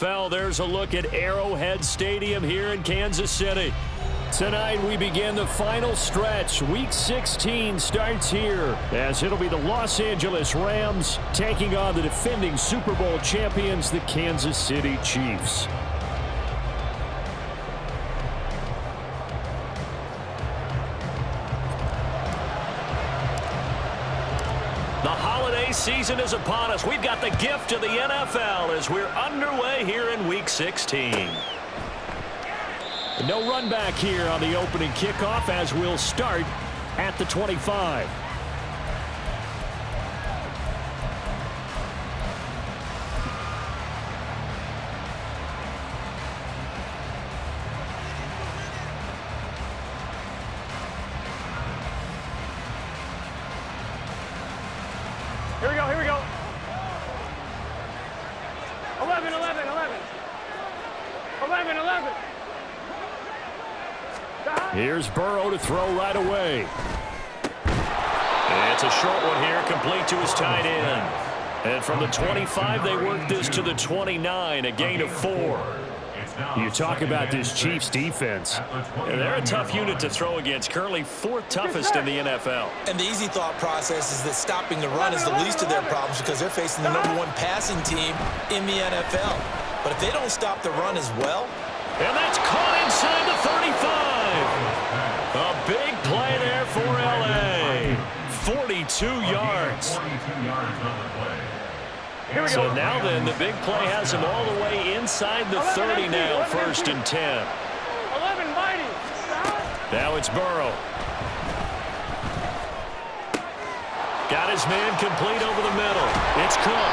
There's a look at Arrowhead Stadium here in Kansas City. Tonight we begin the final stretch. Week 16 starts here as it'll be the Los Angeles Rams taking on the defending Super Bowl champions, the Kansas City Chiefs. The holiday season is upon us. We've got the gift of the NFL as we're underway here in Week 16. No run back here on the opening kickoff as we'll start at the 25. Here we go. 11. 11. Here's Burrow to throw right away. And it's a short one here, complete to his tight end. And from the 25, they work this to the 29, a gain of 4. You talk about this Chiefs defense. And they're a tough unit to throw against, currently 4th toughest in the NFL. And the easy thought process is that stopping the run is the least of their problems because they're facing the #1 passing team in the NFL. But if they don't stop the run as well. And that's caught inside the 35. A big play there for L.A. 42 yards. So now then, the big play has him all the way inside the 30 now, 1st and 10. 11 mighty. Now it's Burrow. Got his man complete over the middle. It's Cook.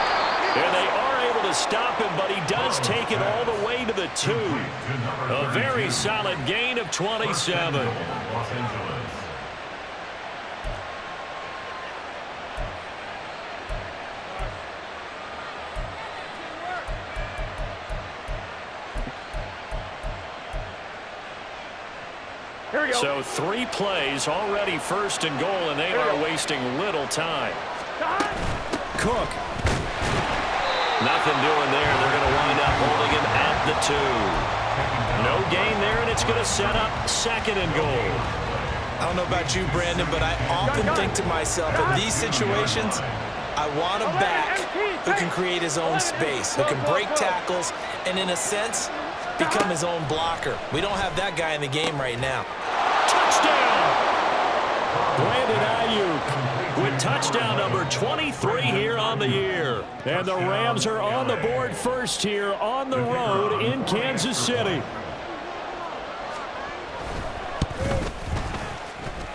And they are able to stop him, but he does take it all the way to the 2. A very solid gain of 27. So 3 plays, already 1st and goal, and they are wasting little time. Cook. Nothing doing there. They're going to wind up holding him at the 2. No gain there, and it's going to set up 2nd and goal. I don't know about you, Brandon, but I often think to myself, in these situations, I want a back who can create his own space, who can break tackles, and in a sense, become his own blocker. We don't have that guy in the game right now. Touchdown! Brandon Ayuk with touchdown number 23 here on the year. And the Rams are on the board first here on the road in Kansas City.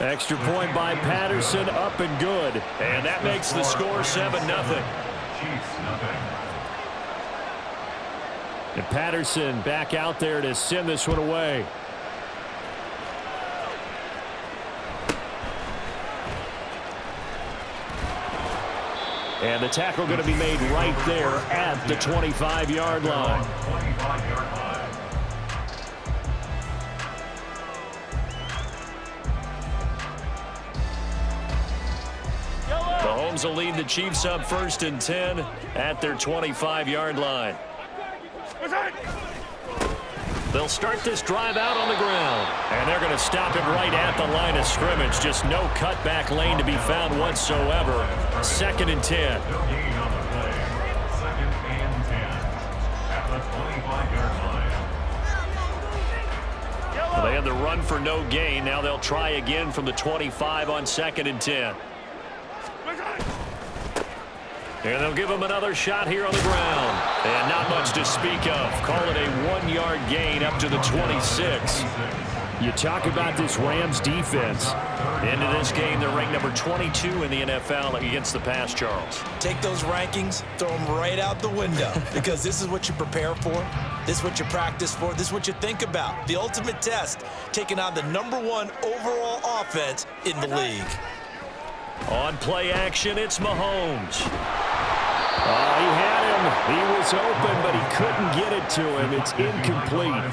Extra point by Patterson, up and good. And that makes the score 7-0. And Patterson back out there to send this one away. And the tackle going to be made right there at the 25-yard line. Mahomes will lead the Chiefs up 1st and 10 at their 25-yard line. They'll start this drive out on the ground. And they're going to stop him right at the line of scrimmage. Just no cutback lane to be found whatsoever. 2nd and 10. Well, they had the run for no gain. Now they'll try again from the 25 on 2nd and 10. And they'll give him another shot here on the ground. And not much to speak of. Call it a 1-yard gain up to the 26. You talk about this Rams defense. Into this game, they're ranked number 22 in the NFL against the pass, Charles. Take those rankings, throw them right out the window. Because this is what you prepare for. This is what you practice for. This is what you think about. The ultimate test, taking on the #1 overall offense in the league. On play action, it's Mahomes. Oh, he had him. He was open, but he couldn't get it to him. It's incomplete.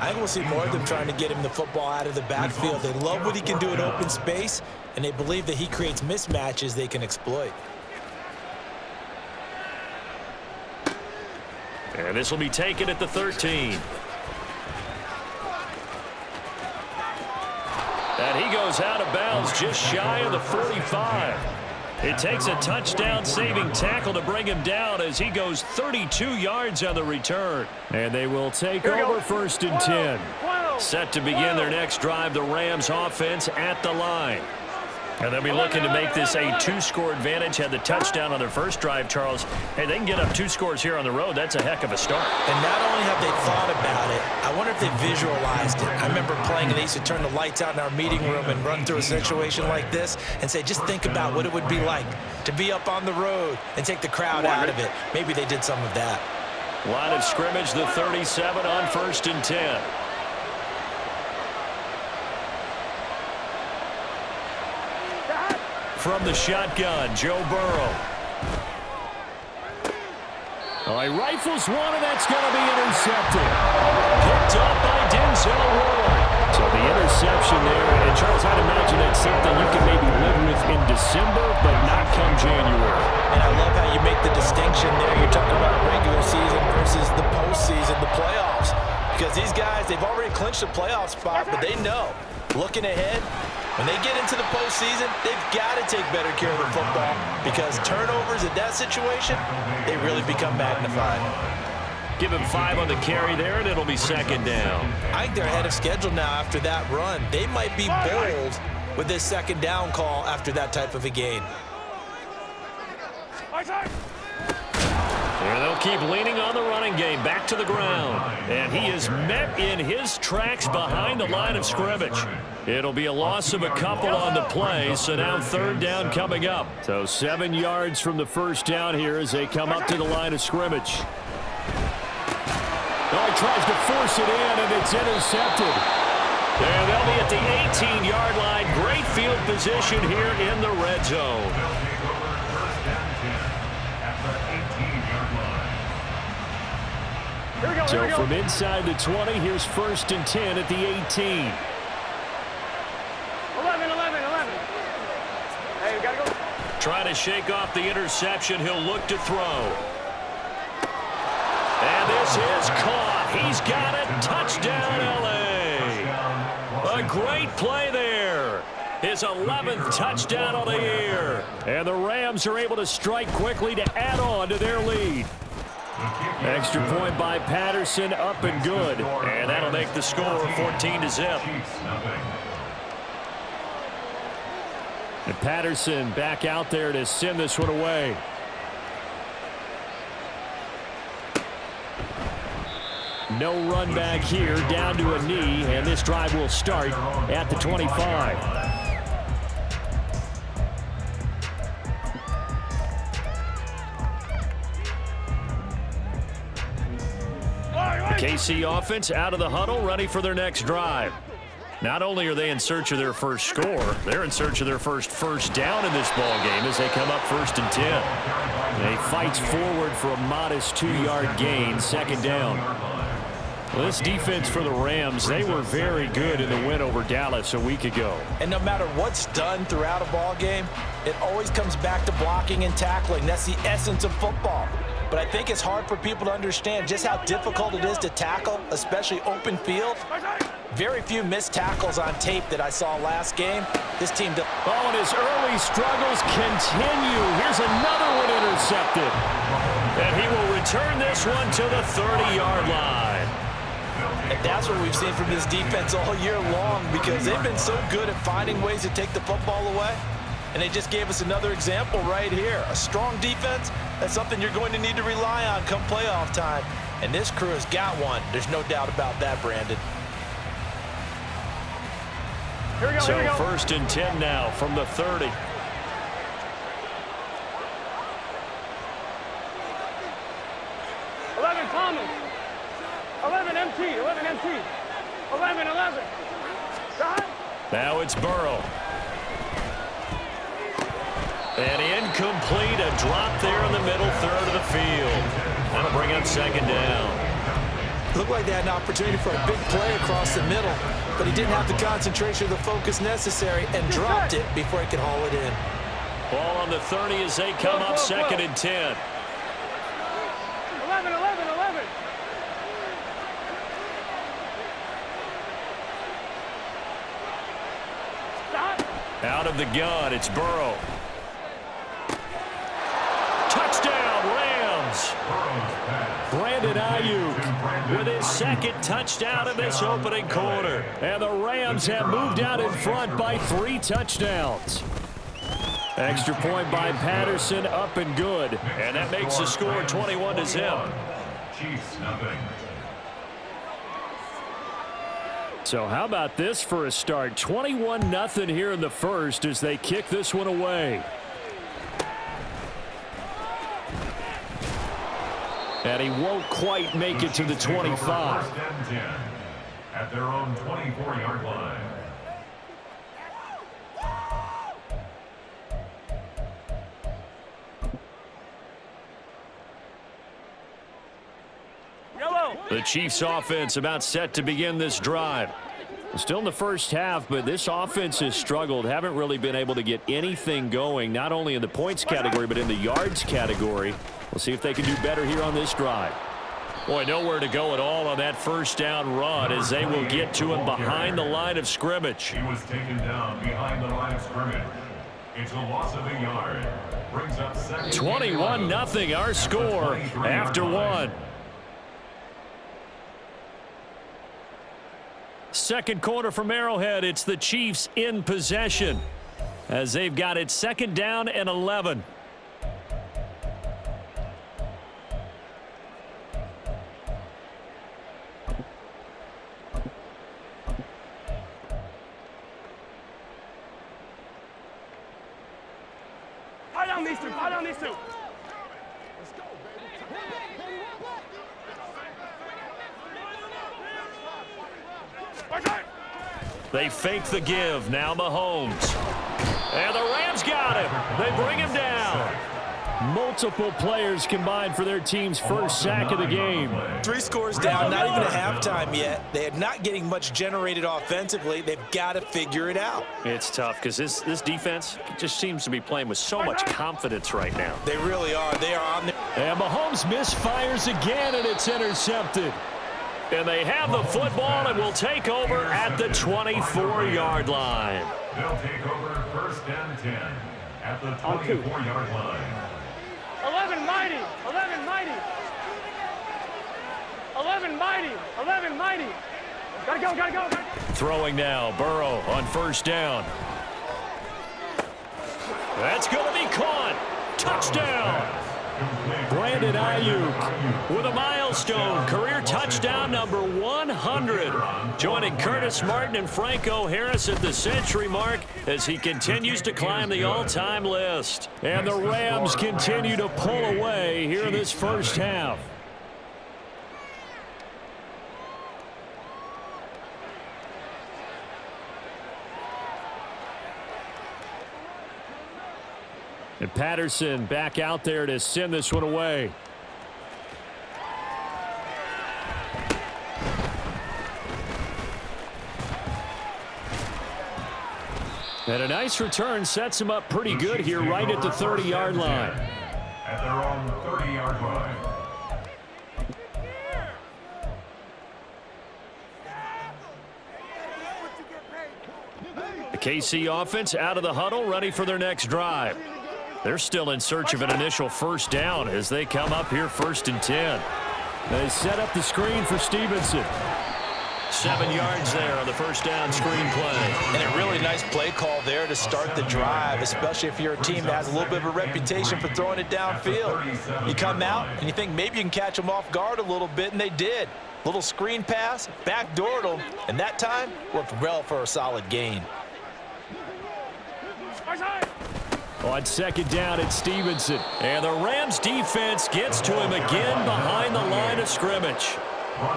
I think we'll see more of them trying to get him the football out of the backfield. They love what he can do in open space, and they believe that he creates mismatches they can exploit. And this will be taken at the 13. And he goes out of bounds just shy of the 45. It takes a touchdown-saving tackle to bring him down as he goes 32 yards on the return. And they will take over 1st and 10. Set to begin their next drive, the Rams offense at the line. And they'll be looking to make this a 2-score advantage. Had the touchdown on their first drive, Charles. Hey, they can get up 2 scores here on the road. That's a heck of a start. And not only have they thought about it, I wonder if they visualized it. I remember playing, and they used to turn the lights out in our meeting room and run through a situation like this and say, just think about what it would be like to be up on the road and take the crowd out of it. Maybe they did some of that. Line of scrimmage, the 37 on 1st and 10. From the shotgun, Joe Burrow. He rifles one, and that's going to be intercepted. Picked up by Denzel Ward. So the interception there, and Charles, I'd imagine that's something you can maybe live with in December, but not come January. And I love how you make the distinction there. You're talking about regular season versus the postseason, the playoffs. Because these guys, they've already clinched a playoff spot, but they know, looking ahead, when they get into the postseason, they've got to take better care of the football because turnovers in that situation, they really become magnified. Give him 5 on the carry there, and it'll be 2nd down. I think they're ahead of schedule now after that run. They might be bold with this 2nd down call after that type of a gain. And they'll keep leaning on the running game, back to the ground. And he is met in his tracks behind the line of scrimmage. It'll be a loss of a couple on the play, so now 3rd down coming up. So 7 yards from the first down here as they come up to the line of scrimmage. He tries to force it in, and it's intercepted. And they'll be at the 18-yard line. Great field position here in the red zone. So from inside the 20, here's 1st and 10 at the 18. 11. Hey, we got to go. Trying to shake off the interception. He'll look to throw. And this is caught. He's got it. Touchdown, L.A. A great play there. His 11th touchdown of the year. And the Rams are able to strike quickly to add on to their lead. Extra point by Patterson, up and good. And that'll make the score 14-0. And Patterson back out there to send this one away. No run back here, down to a knee, and this drive will start at the 25. KC offense out of the huddle, ready for their next drive. Not only are they in search of their first score, they're in search of their first down in this ball game as they come up 1st and 10. They fights forward for a modest 2-yard gain, 2nd down. Well, this defense for the Rams, they were very good in the win over Dallas a week ago. And no matter what's done throughout a ball game, it always comes back to blocking and tackling. That's the essence of football. But I think it's hard for people to understand just how difficult it is to tackle, especially open field. Very few missed tackles on tape that I saw last game. This team... and his early struggles continue. Here's another one intercepted. And he will return this one to the 30-yard line. And that's what we've seen from this defense all year long because they've been so good at finding ways to take the football away. And they just gave us another example right here. A strong defense, that's something you're going to need to rely on come playoff time. And this crew has got one. There's no doubt about that, Brandon. Here we go, so here we go. 1st and 10 now from the 30. Thomas. 11 MT. 11. Now it's Burrow. And incomplete, a drop there in the middle third of the field. That'll bring up 2nd down. Looked like they had an opportunity for a big play across the middle, but he didn't have the concentration or the focus necessary and dropped it before he could haul it in. Ball on the 30 as they come up 2nd and 10. 11. Out of the gun, it's Burrow. Touchdown, Rams. Brandon Ayuk with his second touchdown in this opening quarter. And the Rams have moved out in front by 3 touchdowns. Extra point by Patterson, up and good. And that makes the score 21-0. Chiefs nothing. So how about this for a start? 21-0 here in the first as they kick this one away. And he won't quite make it to the 25. First and 10 at their own 24-yard line. The Chiefs offense about set to begin this drive. Still in the first half, but this offense has struggled. Haven't really been able to get anything going, not only in the points category, but in the yards category. We'll see if they can do better here on this drive. Boy, nowhere to go at all on that first down run as they will get to him behind the line of scrimmage. He was taken down behind the line of scrimmage. It's a loss of a yard. Brings up second. 21-0 our score after one. Second quarter from Arrowhead. It's the Chiefs in possession as they've got it second down and 11. Pile down these two. Pile down these two. Let's go, baby. They fake the give. Now Mahomes. And the Rams got him. They bring him down. Multiple players combined for their team's first sack of the game. 3 scores down, not even a halftime yet. They are not getting much generated offensively. They've got to figure it out. It's tough because this defense just seems to be playing with so much confidence right now. They really are. They are on the... And Mahomes misfires again, and it's intercepted. And they have the football and will take over at the 24-yard line. They'll take over first and 10 at the 24-yard line. 11 mighty. 11 mighty. 11 mighty. 11 mighty. Gotta go, gotta go. Throwing now, Burrow on first down. That's going to be caught. Touchdown. Brandon Ayuk with a milestone career touchdown number 100, joining Curtis Martin and Franco Harris at the century mark as he continues to climb the all-time list. And the Rams continue to pull away here in this first half. And Patterson back out there to send this one away. And a nice return sets him up pretty good here right at the 30-yard line. At their own 30-yard line. The KC offense out of the huddle, ready for their next drive. They're still in search of an initial first down as they come up here first and 10. They set up the screen for Stevenson. 7 yards there on the first down screen play. And a really nice play call there to start the drive, especially if you're a team that has a little bit of a reputation for throwing it downfield. You come out and you think maybe you can catch them off guard a little bit, and they did. Little screen pass, backdoored them, and that time worked well for a solid gain. On second down, it's Stevenson. And the Rams defense gets to him again behind the line of scrimmage.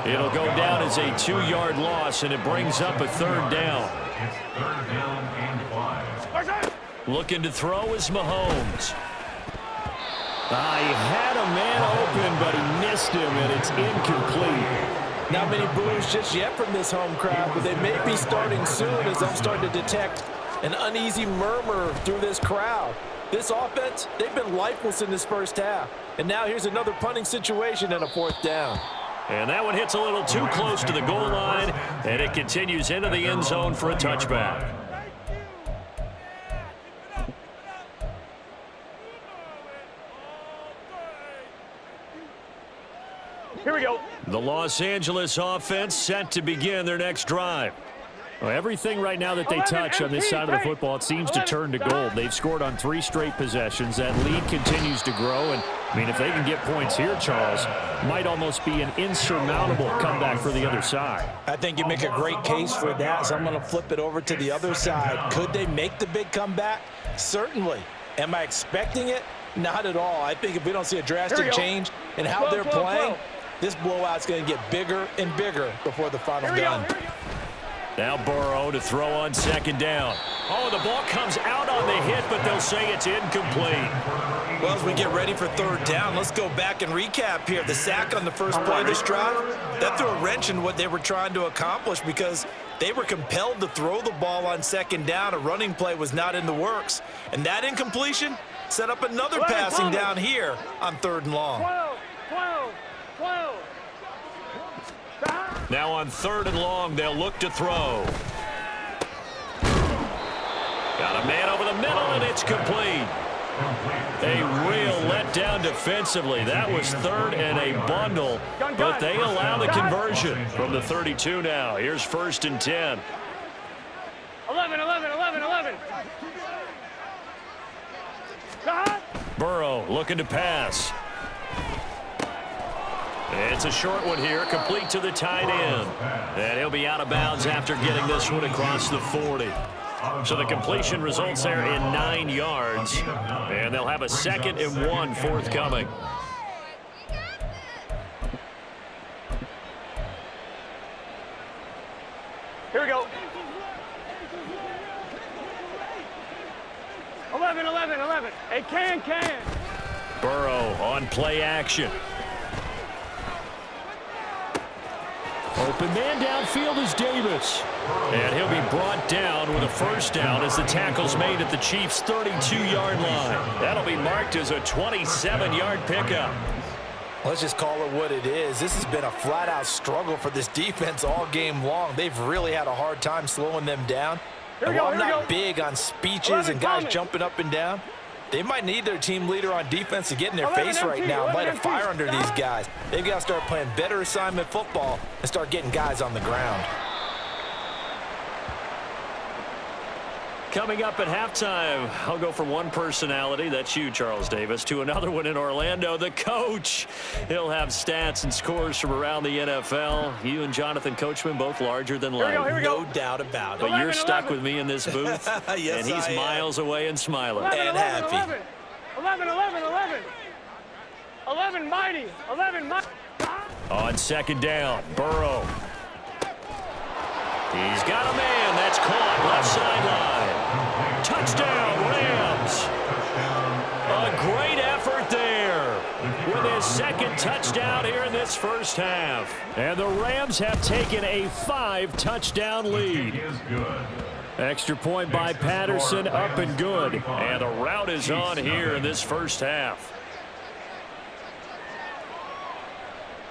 It'll go down as a 2-yard loss, and it brings up a third down. It's third down and 5. Looking to throw is Mahomes. He had a man open, but he missed him, and it's incomplete. Not many boos just yet from this home crowd, but they may be starting soon as I'm starting to detect an uneasy murmur through this crowd. This offense, they've been lifeless in this first half. And now here's another punting situation and a fourth down. And that one hits a little too close to the goal line, and it continues into the end zone for a touchback. The Los Angeles offense set to begin their next drive. Well, everything right now that they touch on this side of the football, it seems to turn to gold. They've scored on 3 straight possessions. That lead continues to grow. And, I mean, if they can get points here, Charles, might almost be an insurmountable comeback for the other side. I think you make a great case for that, so I'm going to flip it over to the other side. Could they make the big comeback? Certainly. Am I expecting it? Not at all. I think if we don't see a drastic change in how they're playing, this blowout's going to get bigger and bigger before the final gun. Now Burrow to throw on second down. Oh, the ball comes out on the hit, but they'll say it's incomplete. Well, as we get ready for third down, let's go back and recap here. The sack on the first play of this drive, that threw a wrench in what they were trying to accomplish because they were compelled to throw the ball on second down. A running play was not in the works. And that incompletion set up another passing down here on third and long. 12. Now on third and long, they'll look to throw. Got a man over the middle, and it's complete. A real letdown defensively. That was third and a bundle, but they allow the conversion from the 32 now. Here's first and 10. 11. Burrow looking to pass. It's a short one here, complete to the tight end. And he'll be out of bounds after getting this one across the 40. So the completion results there in 9 yards. And they'll have a 2nd and 1 forthcoming. Here we go. 11. Hey, can. Burrow on play action. Open man downfield is Davis. And he'll be brought down with a first down as the tackle's made at the Chiefs' 32-yard line. That'll be marked as a 27-yard pickup. Let's just call it what it is. This has been a flat-out struggle for this defense all game long. They've really had a hard time slowing them down. And while I'm not big on speeches and guys jumping up and down, they might need their team leader on defense to get in their face right now and light a fire under these guys. They've got to start playing better assignment football and start getting guys on the ground. Coming up at halftime, I'll go from one personality, that's you, Charles Davis, to another one in Orlando, the coach. He'll have stats and scores from around the NFL. You and Jonathan Coachman both larger than life. Here we go. No doubt about it. But you're stuck with me in this booth, Yes, and he's miles away and smiling. And happy. 11 mighty. On second down, Burrow. He's got a man. That's caught left sideline. Touchdown, Rams. A great effort there with his 2nd touchdown here in this first half. And the Rams have taken a 5-touchdown lead. Extra point by Patterson, up and good. And the route is on here in this first half.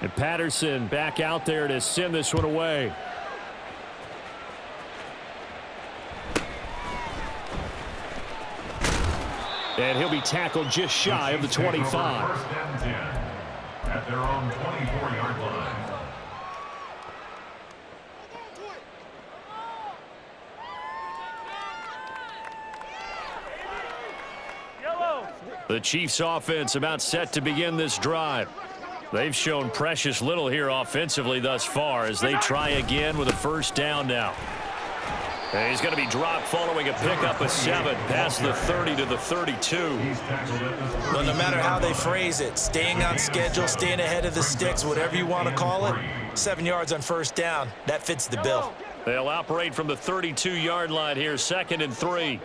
And Patterson back out there to send this one away. And he'll be tackled just shy of the 25. First and 10 at their own 24-yard line. The Chiefs offense about set to begin this drive. They've shown precious little here offensively thus far as they try again with a first down now. And he's going to be dropped following a pickup of 7 past the 30 to the 32. Well, no matter how they phrase it, staying on schedule, staying ahead of the sticks, whatever you want to call it, 7 yards on first down, that fits the bill. They'll operate from the 32-yard line here, 2nd and 3.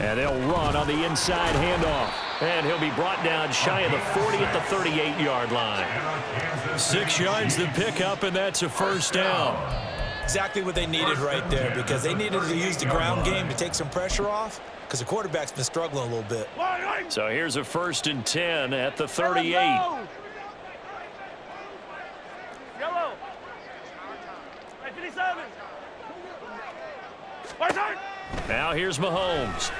And they'll run on the inside handoff. And he'll be brought down shy of the 40 at the 38-yard line. 6 yards the pickup, and that's a first down. Exactly what they needed right there, because they needed to use the ground game to take some pressure off, because the quarterback's been struggling a little bit. So here's a 1st and 10 at the 38. Yellow. 57. Now here's Mahomes.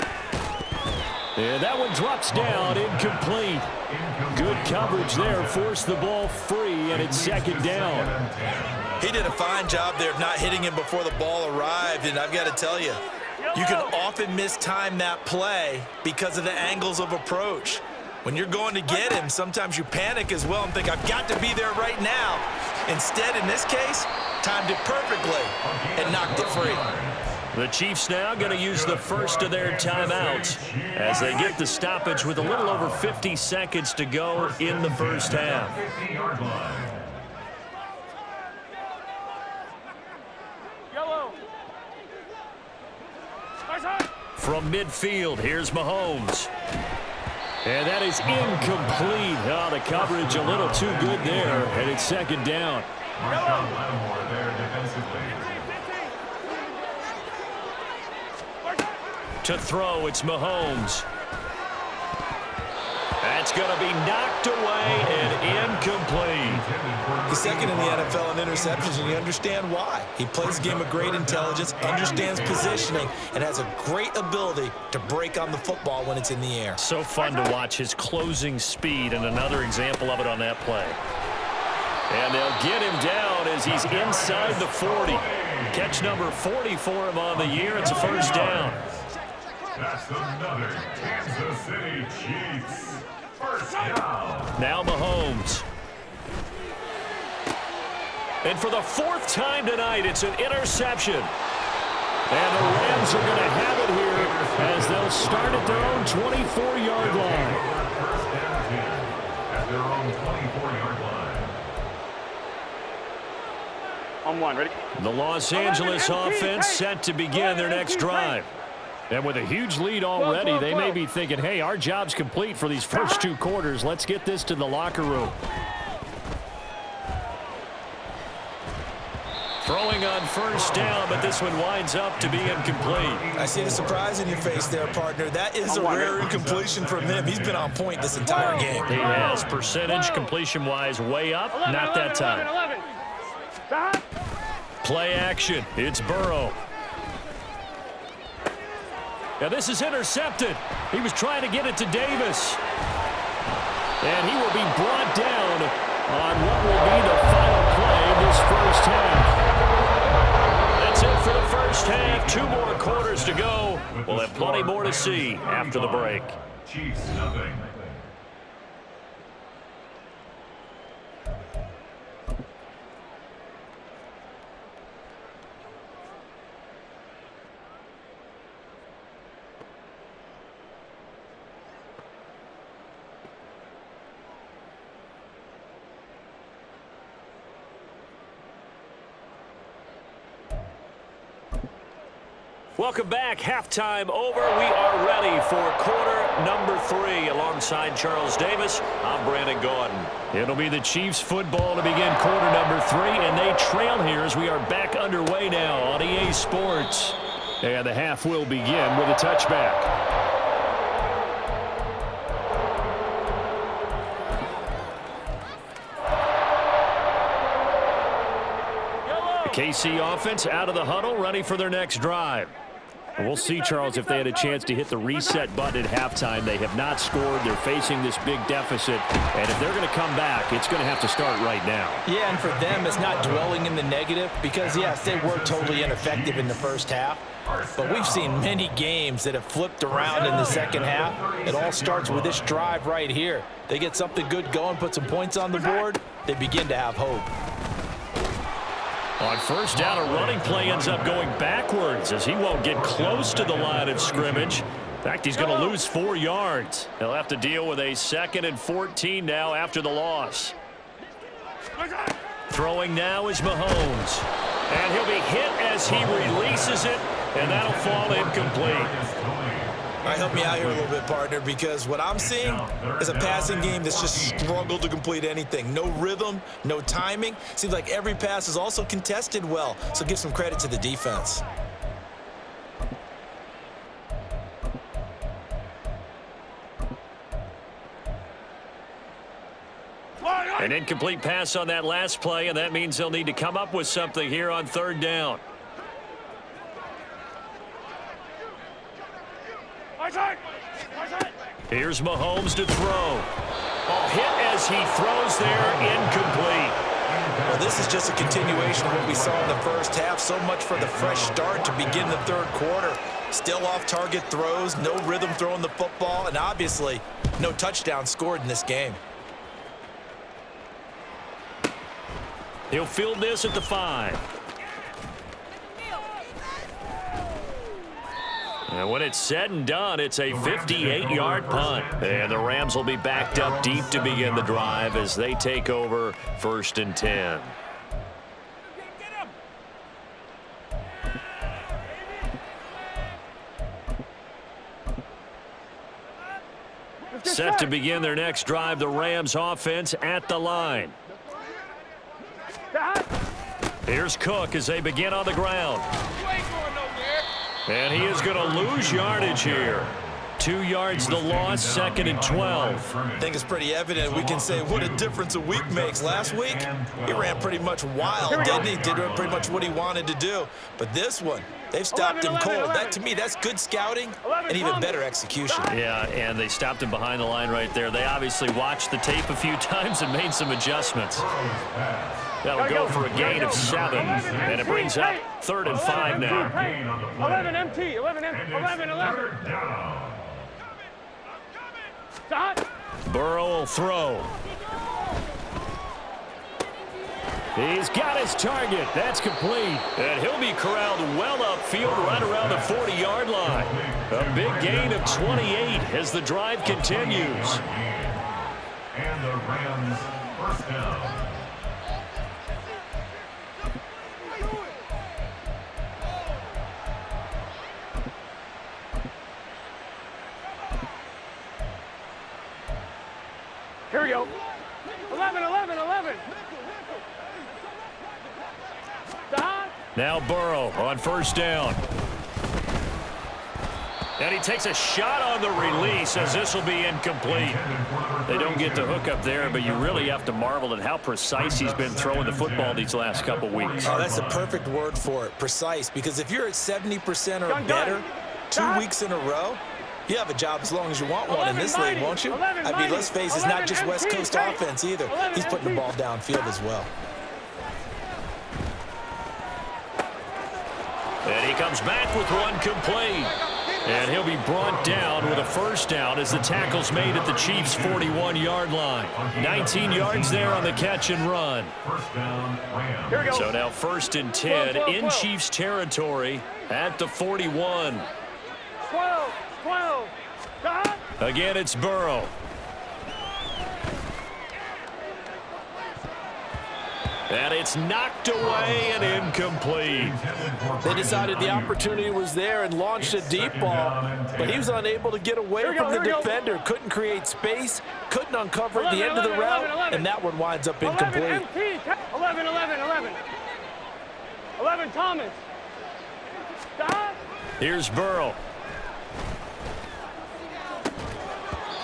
And that one drops down, incomplete. Good coverage there, forced the ball free, and it's second down. He did a fine job there of not hitting him before the ball arrived, and I've got to tell you, you can often mistime that play because of the angles of approach. When you're going to get him, sometimes you panic as well and think, I've got to be there right now. Instead, in this case, timed it perfectly and knocked it free. The Chiefs now going to use the first of their timeouts as they get the stoppage with a little over 50 seconds to go in the first half. From midfield, here's Mahomes. And that is incomplete. Oh, the coverage a little too good there, and it's second down. To throw, it's Mahomes. That's going to be knocked away and incomplete. He's second in the NFL in interceptions, and you understand why. He plays a game of great intelligence, understands positioning, and has a great ability to break on the football when it's in the air. So fun to watch his closing speed, and another example of it on that play. And they'll get him down as he's inside the 40. Catch number 40 for him on the year. It's a first down. That's another Kansas City Chiefs first down. Now Mahomes. And for the fourth time tonight, it's an interception. And the Rams are going to have it here as they'll start at their own 24-yard line. First down 10 at their own 24-yard line. On one, ready? The Los Angeles offense set to begin their next drive. And with a huge lead already, they may be thinking, hey, our job's complete for these first two quarters. Let's get this to the locker room. Throwing on first down, but this one winds up to be incomplete. I see the surprise in your face there, partner. That is a rare incompletion from him. He's been on point this entire game. He has. Percentage completion-wise way up. Not that time. Play action. It's Burrow. Now this is intercepted. He was trying to get it to Davis. And he will be brought down on what will be the final play of this first half. That's it for the first half. 2 more quarters to go. We'll have plenty more to see after the break. Chiefs nothing. Welcome back. Halftime over. We are ready for quarter number 3. Alongside Charles Davis, I'm Brandon Gordon. It'll be the Chiefs football to begin quarter number 3, and they trail here as we are back underway now on EA Sports. And the half will begin with a touchback. The KC offense out of the huddle, ready for their next drive. We'll see, Charles, if they had a chance to hit the reset button at halftime. They have not scored. They're facing this big deficit. And if they're going to come back, it's going to have to start right now. Yeah, and for them, it's not dwelling in the negative because, yes, they were totally ineffective in the first half. But we've seen many games that have flipped around in the second half. It all starts with this drive right here. They get something good going, put some points on the board, they begin to have hope. On first down, a running play ends up going backwards as he won't get close to the line of scrimmage. In fact, he's going to lose 4 yards. He'll have to deal with a 2nd and 14 now after the loss. Throwing now is Mahomes. And he'll be hit as he releases it, and that'll fall incomplete. All right, help me out here a little bit, partner, because what I'm seeing is a passing game that's just struggled to complete anything. No rhythm, no timing. Seems like every pass is also contested well, so give some credit to the defense. An incomplete pass on that last play, and that means they'll need to come up with something here on third down. Here's Mahomes to throw. Oh, hit as he throws there, incomplete. Well, this is just a continuation of what we saw in the first half. So much for the fresh start to begin the third quarter. Still off-target throws, no rhythm throwing the football, and obviously no touchdown scored in this game. He'll field this at the 5. And when it's said and done, it's a 58-yard punt. And the Rams will be backed up deep to begin the drive as they take over 1st and 10. Set to begin their next drive, the Rams offense at the line. Here's Cook as they begin on the ground. And he is going to lose yardage here. 2 yards the loss, 2nd and 12. I think it's pretty evident. We can say what a difference a week makes. Last week, he ran pretty much wild, didn't he? Did pretty much what he wanted to do. But this one, they've stopped him cold. That, to me, that's good scouting and even better execution. Yeah, and they stopped him behind the line right there. They obviously watched the tape a few times and made some adjustments. That'll go for a gain of 7, and it brings up 3rd and 5 now. 11 MT, 11. Burrow will throw. He's got his target. That's complete. And he'll be corralled well upfield right around the 40-yard line. A big gain of 28 as the drive continues. And the Rams first down. Here we go. 11. Now Burrow on 1st down. And he takes a shot on the release as this will be incomplete. They don't get the hook up there, but you really have to marvel at how precise he's been throwing the football these last couple weeks. Oh, that's the perfect word for it, precise, because if you're at 70% or better 2 weeks in a row, you have a job as long as you want one in this league, won't you? I mean, let's face it, it's not just West Coast offense either. He's putting the ball downfield as well. And he comes back with one complete. And he'll be brought down with a 1st down as the tackle's made at the Chiefs' 41-yard line. 19 yards there on the catch and run. So now 1st and 10 in Chiefs territory at the 41. 12. Again, it's Burrow. And it's knocked away and incomplete. They decided the opportunity was there and launched a deep ball, but he was unable to get away from the defender. Couldn't create space, couldn't uncover the end of the route, and that one winds up incomplete. 11 Thomas. Here's Burrow.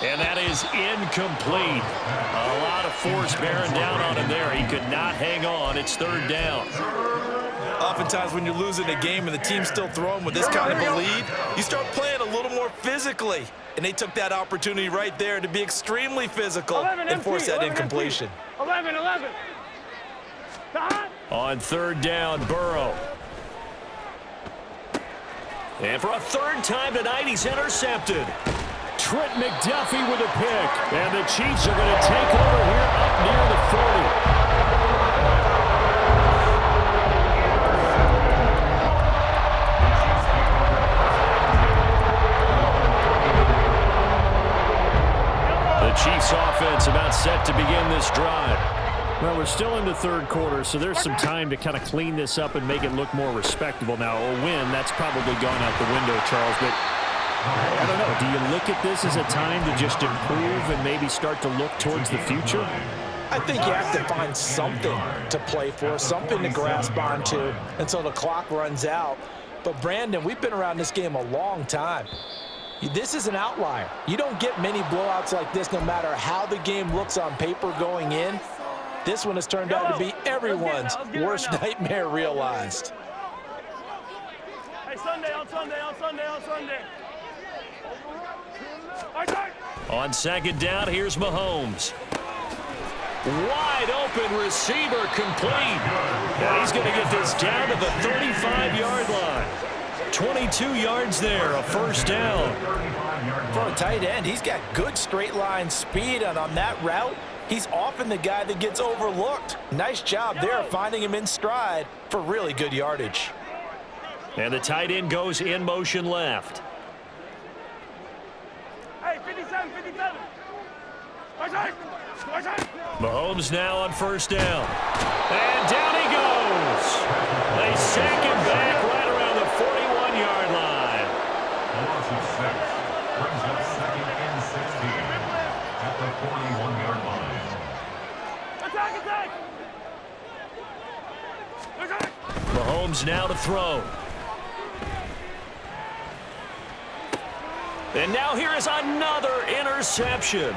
And that is incomplete. A lot of force bearing down on him there. He could not hang on. It's 3rd down. Oftentimes when you're losing a game and the team's still throwing with this kind of a lead, you start playing a little more physically. And they took that opportunity right there to be extremely physical and force that incompletion. 11. On 3rd down, Burrow. And for a 3rd time tonight, he's intercepted. Trent McDuffie with a pick. And the Chiefs are going to take over here up near the 40. The Chiefs offense about set to begin this drive. Well, we're still in the 3rd quarter, so there's some time to kind of clean this up and make it look more respectable. Now, a win, that's probably gone out the window, Charles, but I don't know. Do you look at this as a time to just improve and maybe start to look towards the future? I think you have to find something to play for, something to grasp onto until the clock runs out. But, Brandon, we've been around this game a long time. This is an outlier. You don't get many blowouts like this no matter how the game looks on paper going in. This one has turned out to be everyone's worst nightmare realized. Hey, Sunday. On second down, here's Mahomes. Wide open receiver complete. And he's going to get this down to the 35-yard line. 22 yards there, a first down. For a tight end, he's got good straight line speed, and on that route, he's often the guy that gets overlooked. Nice job there finding him in stride for really good yardage. And the tight end goes in motion left. Hey, 57, 57. Mahomes now on first down. And down he goes. They sack him back right around the 41-yard line. A loss of 6 brings up second and 16 at the 41-yard line. Attack, attack. Mahomes now to throw. And now here is another interception.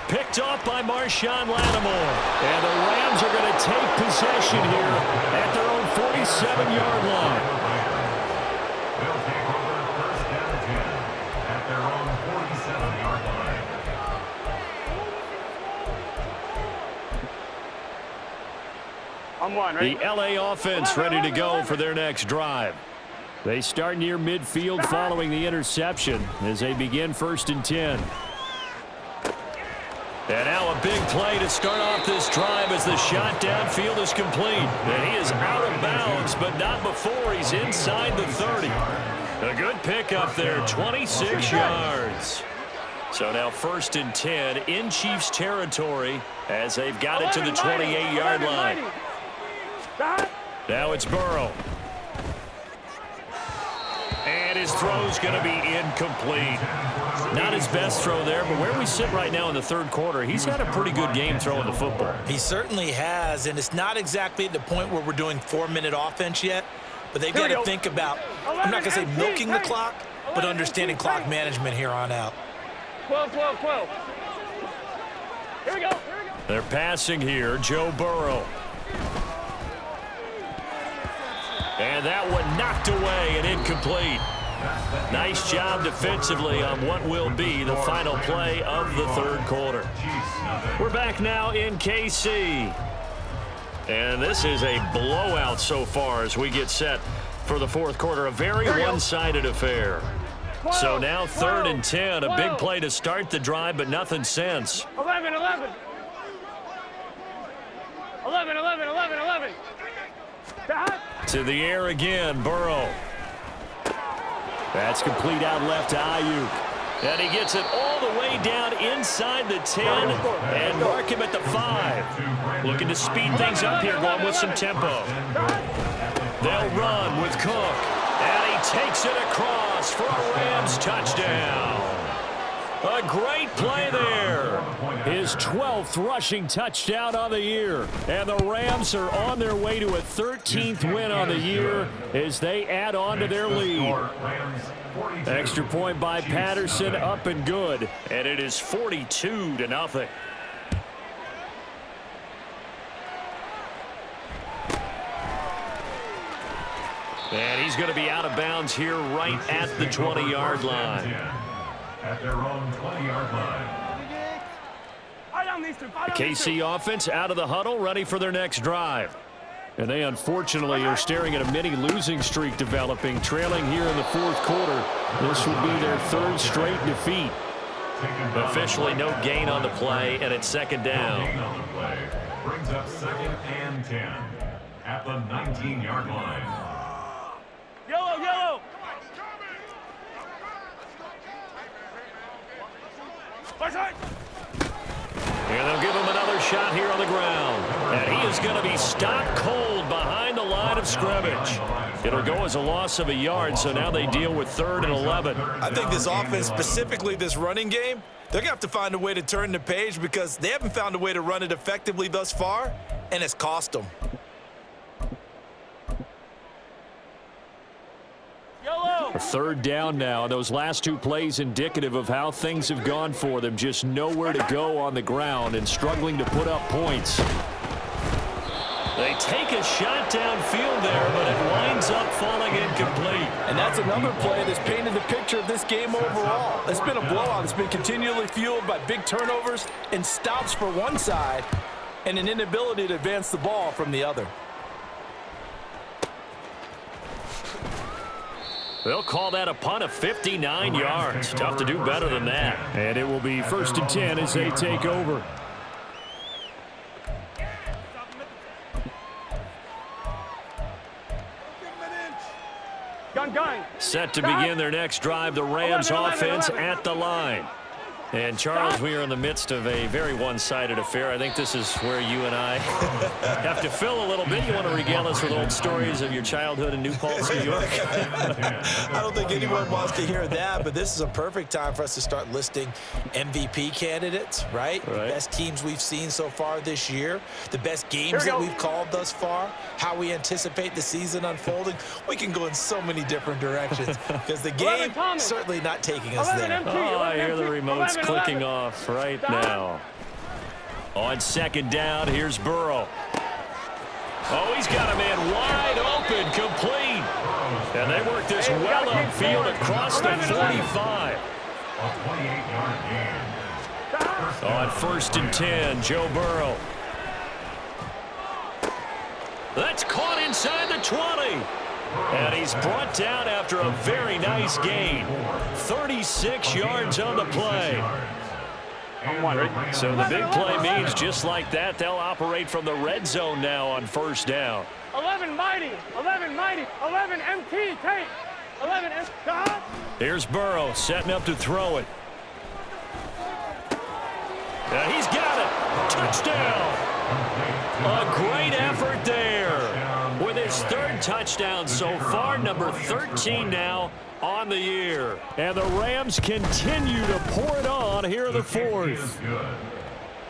Picked off by Marshawn Lattimore. And the Rams are going to take possession here at their own 47-yard line. They'll take over first down 10 at their own 47-yard line. I'm one, right? The LA offense ready to go for their next drive. They start near midfield following the interception as they begin first and 10. And now a big play to start off this drive as the shot downfield is complete. And he is out of bounds, but not before he's inside the 30. A good pickup there, 26 yards. So now first and 10 in Chiefs territory as they've got it to the 28-yard line. Now it's Burrow. And his throw's going to be incomplete. Not his best throw there, but where we sit right now in the third quarter, he's had a pretty good game throwing the football. He certainly has, and it's not exactly at the point where we're doing 4-minute offense yet, but they've got to think about, I'm not going to say milking the clock, but understanding clock management here on out. 12. Here we go. They're passing here, Joe Burrow. And that one knocked away and incomplete. Nice job defensively on what will be the final play of the third quarter. We're back now in KC. And this is a blowout so far as we get set for the fourth quarter. A very one-sided affair. So now third and 10. A big play to start the drive, but nothing since. 11. To the air again, Burrow. That's complete out left to Ayuk. And he gets it all the way down inside the 10 and mark him at the 5. Looking to speed things up here, going with some tempo. They'll run with Cook. And he takes it across for a Rams touchdown. A great play there. His 12th rushing touchdown on the year. And the Rams are on their way to a 13th win on the year as they add on to their lead. Extra point by Patterson, up and good. And it is 42-0. And he's going to be out of bounds here right at the 20-yard line. At their own 20-yard line. The KC offense out of the huddle, ready for their next drive. And they unfortunately are staring at a mini losing streak developing, trailing here in the fourth quarter. This will be their third straight defeat. Officially no gain on the play, and it's second down. Brings up second and 10 at the 19-yard line. Yellow. And they'll give him another shot here on the ground. And he is going to be stopped cold behind the line of scrimmage. It'll go as a loss of a yard, so now they deal with 3rd and 11. I think this offense, specifically this running game, they're going to have to find a way to turn the page because they haven't found a way to run it effectively thus far, and it's cost them. A 3rd down now. Those last 2 plays indicative of how things have gone for them. Just nowhere to go on the ground and struggling to put up points. They take a shot downfield there, but it winds up falling incomplete. And that's another play that's painted the picture of this game overall. It's been a blowout. It's been continually fueled by big turnovers and stops for one side and an inability to advance the ball from the other. They'll call that a punt of 59 yards. Tough to do better than that. And it will be 1st and 10 as they take over. Gun. Set to begin their next drive, the Rams offense at the line. And, Charles, we are in the midst of a very one-sided affair. I think this is where you and I have to fill a little bit. You want to regale us with old stories of your childhood in New Paltz, New York? I don't think anyone wants to hear that, but this is a perfect time for us to start listing MVP candidates, right? The best teams we've seen so far this year, the best games that we've called thus far, how we anticipate the season unfolding. We can go in so many different directions because the game certainly not taking us there. Oh, I hear the remotes clicking off right now. On 2nd down, here's Burrow. Oh, he's got a man wide open, complete. And they work this well upfield across the 45. On 1st and 10, Joe Burrow. That's caught inside the 20. And he's brought down after a very nice gain. 36 yards on the play. So the big play means just like that, they'll operate from the red zone now on 1st down. 11 mighty, 11 MT, take, 11 MT. Here's Burrow setting up to throw it. And he's got it. Touchdown. A great effort there. With his 3rd touchdown so far, number 13 now on the year. And the Rams continue to pour it on here in the 4th.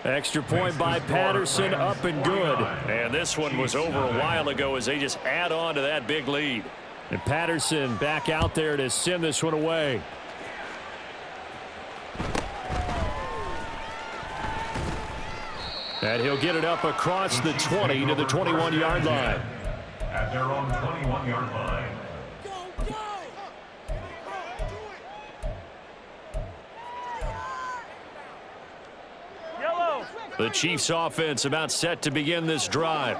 Extra point by Patterson, up and good. And this one was over a while ago as they just add on to that big lead. And Patterson back out there to send this one away. And he'll get it up across the 20 to the 21-yard line. At their own 21-yard line. The Chiefs offense about set to begin this drive.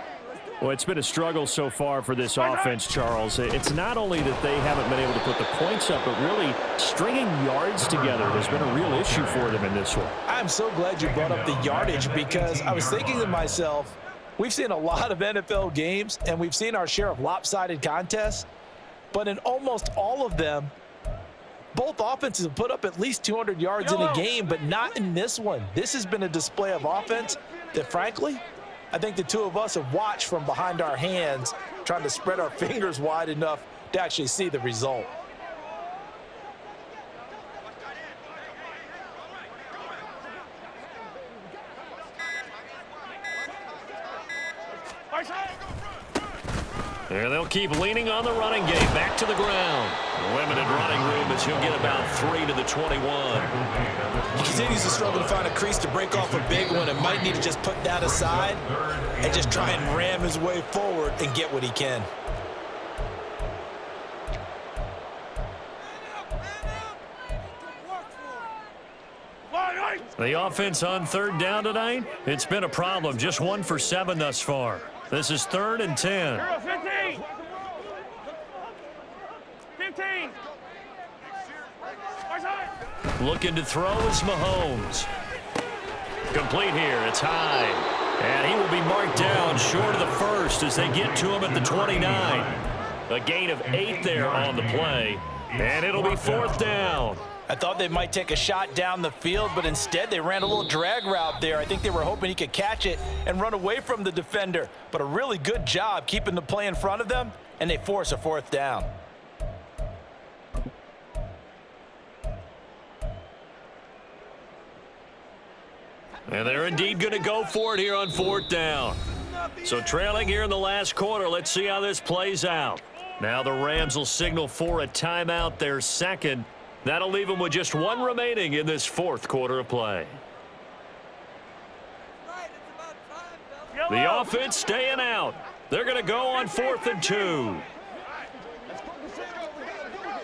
Well, it's been a struggle so far for this offense, Charles. It's not only that they haven't been able to put the points up, but really stringing yards together has been a real issue for them in this one. I'm so glad you brought up the yardage because I was thinking to myself, we've seen a lot of NFL games, and we've seen our share of lopsided contests, but in almost all of them, both offenses have put up at least 200 yards in a game, but not in this one. This has been a display of offense that, frankly, I think the two of us have watched from behind our hands, trying to spread our fingers wide enough to actually see the result. And they'll keep leaning on the running game. Back to the ground. Limited running room as he'll get about 3 to the 21. He continues to struggle to find a crease to break off a big one and might need to just put that aside and just try and ram his way forward and get what he can. The offense on 3rd down tonight, it's been a problem. Just 1 for 7 thus far. This is 3rd and 10. 15. Looking to throw is Mahomes. Complete here. It's high. And he will be marked down short of the 1st as they get to him at the 29. A gain of 8 there on the play. And it'll be 4th down. I thought they might take a shot down the field, but instead they ran a little drag route there. I think they were hoping he could catch it and run away from the defender. But a really good job keeping the play in front of them, and they force a 4th down. And they're indeed going to go for it here on 4th down. So trailing here in the last quarter, let's see how this plays out. Now the Rams will signal for a timeout, their 2nd. That'll leave them with just 1 remaining in this 4th quarter of play. The offense staying out. They're going to go on 4th and 2.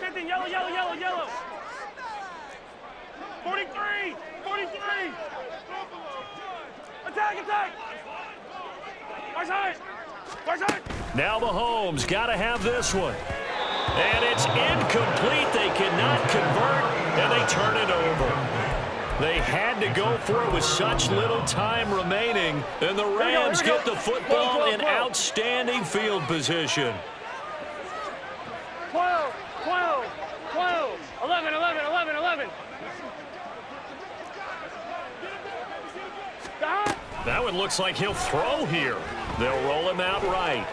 50, yellow, yellow, yellow, yellow. 43, 43. Attack, attack. Right side. Right side. Now Mahomes got to have this one. And it's incomplete. They cannot convert, and they turn it over. They had to go for it with such little time remaining, and the Rams get the football in outstanding field position. 12, 12, 12, 11, 11, 11, 11. That one looks like he'll throw here. They'll roll him out right.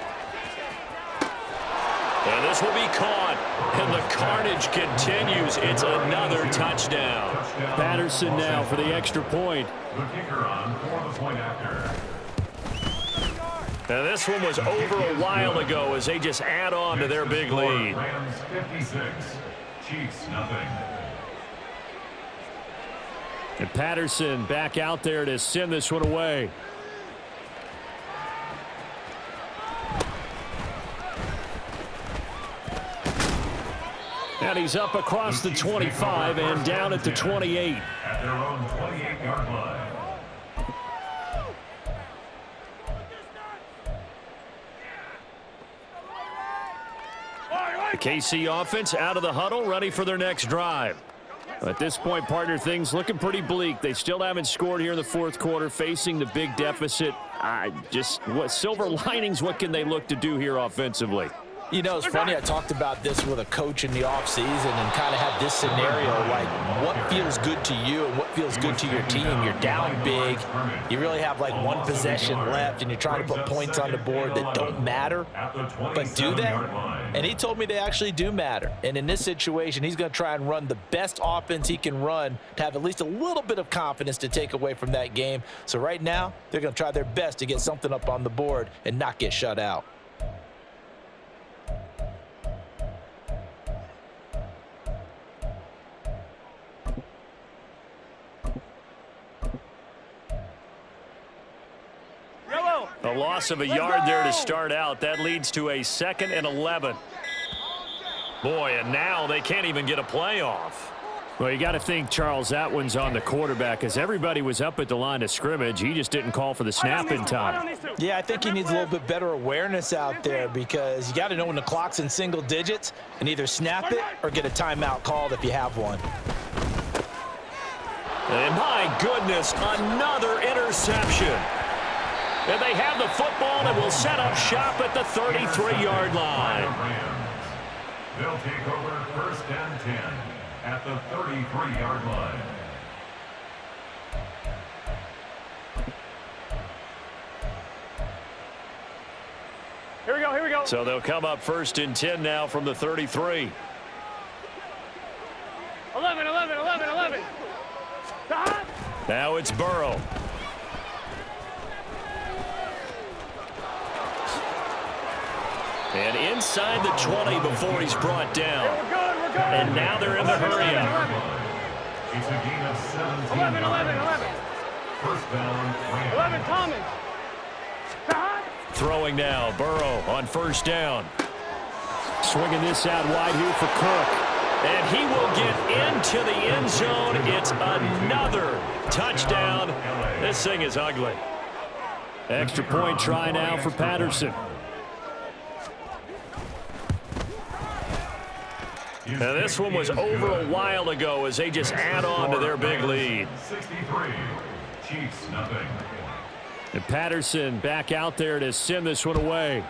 And this will be caught, and the carnage continues. It's another touchdown. Patterson now for the extra point. The kicker on for the point after. And this one was over a while ago as they just add on to their big lead. Rams 56, Chiefs nothing. And Patterson back out there to send this one away. And he's up across the 25 and down at the 28. At their own 28-yard line. The KC offense out of the huddle, ready for their next drive. At this point, partner, things looking pretty bleak. They still haven't scored here in the 4th quarter, facing the big deficit. What silver linings, what can they look to do here offensively? You know, it's funny, I talked about this with a coach in the offseason and kind of had this scenario, like what feels good to you and what feels good to your team. You're down big. You really have like one possession left, and you're trying to put points on the board that don't matter. But do they? And he told me they actually do matter. And in this situation, he's going to try and run the best offense he can run to have at least a little bit of confidence to take away from that game. So right now, they're going to try their best to get something up on the board and not get shut out. A loss of a yard there to start out. That leads to a 2nd and 11. Boy, and now they can't even get a playoff. Well, you got to think, Charles, that one's on the quarterback because everybody was up at the line of scrimmage. He just didn't call for the snap in time. Yeah, I think he needs a little bit better awareness out there because you got to know when the clock's in single digits and either snap it or get a timeout called if you have one. And my goodness, another interception. And they have the football and will set up shop at the 33-yard line. They'll take over 1st and 10 at the 33-yard line. Here we go, here we go. So they'll come up 1st and 10 now from the 33. 11, 11, 11, 11. Now it's Burrow. And inside the 20 before he's brought down. We're good, we're good. And now they're in the hurry up. It's a gain of 17. 11, 11, 11. First down, Rams. 11, Thomas. Throwing now, Burrow on 1st down. Swinging this out wide here for Cook. And he will get into the end zone. It's another touchdown. This thing is ugly. Extra point try now for Patterson. And this one was over a while ago as they just add on to their big lead. 63, Chiefs nothing. And Patterson back out there to send this one away.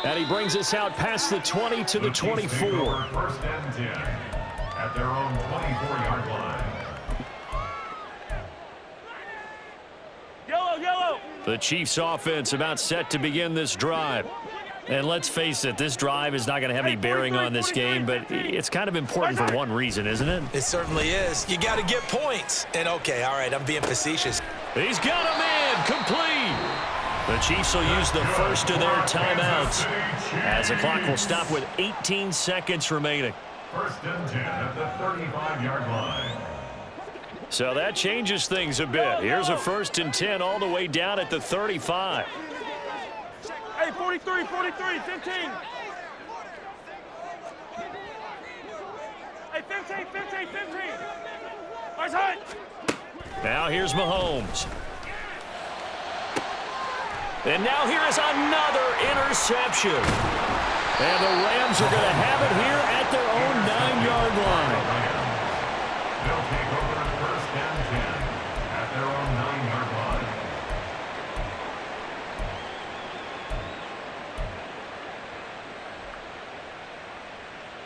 And he brings us out past the 20 to the 24. 1st and 10 at their own 24-yard line. Yellow, yellow. The Chiefs offense about set to begin this drive. And let's face it, this drive is not going to have any bearing on this game, but it's kind of important for one reason, isn't it? It certainly is. You got to get points. And okay, all right, I'm being facetious. He's got a man complete. The Chiefs will use the first of their timeouts as the clock will stop with 18 seconds remaining. First and 10 at the 35-yard line. So that changes things a bit. Here's a 1st and 10 all the way down at the 35. Hey, 43, 43, 15. Hey, 15, 15, 15. Nice hit. Now here's Mahomes. And now here is another interception. And the Rams are going to have it here at their own 9-yard line. They'll take over 1st and 10 at their own 9-yard line.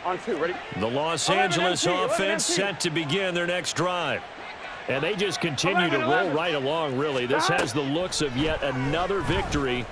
On 2, ready? The Los Angeles offense set to begin their next drive. And they just continue to roll right along, really. This has the looks of yet another victory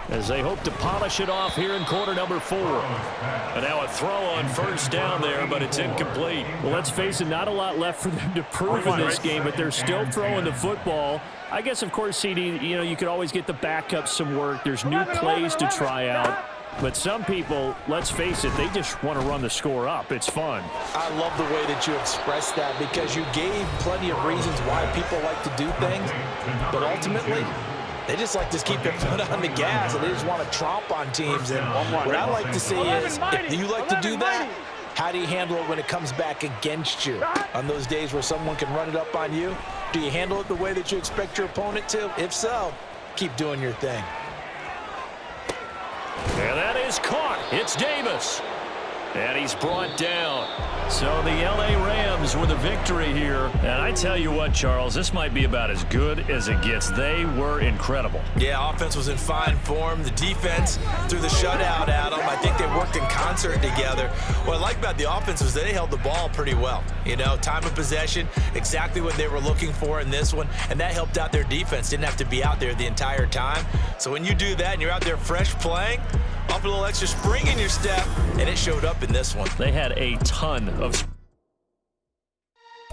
as they hope to polish it off here in quarter number 4. And now a throw on 1st down there, but it's incomplete. Well, let's face it, not a lot left for them to prove in this game, but they're still throwing the football. I guess, of course, CD, you could always get the backups some work. There's new plays to try out. But some people, let's face it, they just want to run the score up. It's fun. I love the way that you expressed that because you gave plenty of reasons why people like to do things. But ultimately, they just like to keep their foot on the gas and they just want to tromp on teams. And what I like to see is, if you like to do that, how do you handle it when it comes back against you? On those days where someone can run it up on you, do you handle it the way that you expect your opponent to? If so, keep doing your thing. And that is caught. It's Davis. And he's brought down. So the L.A. Rams with a victory here. And I tell you what, Charles, this might be about as good as it gets. They were incredible. Yeah, offense was in fine form. The defense threw the shutout at them. I think they worked in concert together. What I like about the offense was they held the ball pretty well. You know, time of possession, exactly what they were looking for in this one. And that helped out their defense. Didn't have to be out there the entire time. So when you do that and you're out there fresh playing, up a little extra spring in your step, and it showed up in this one. They had a ton of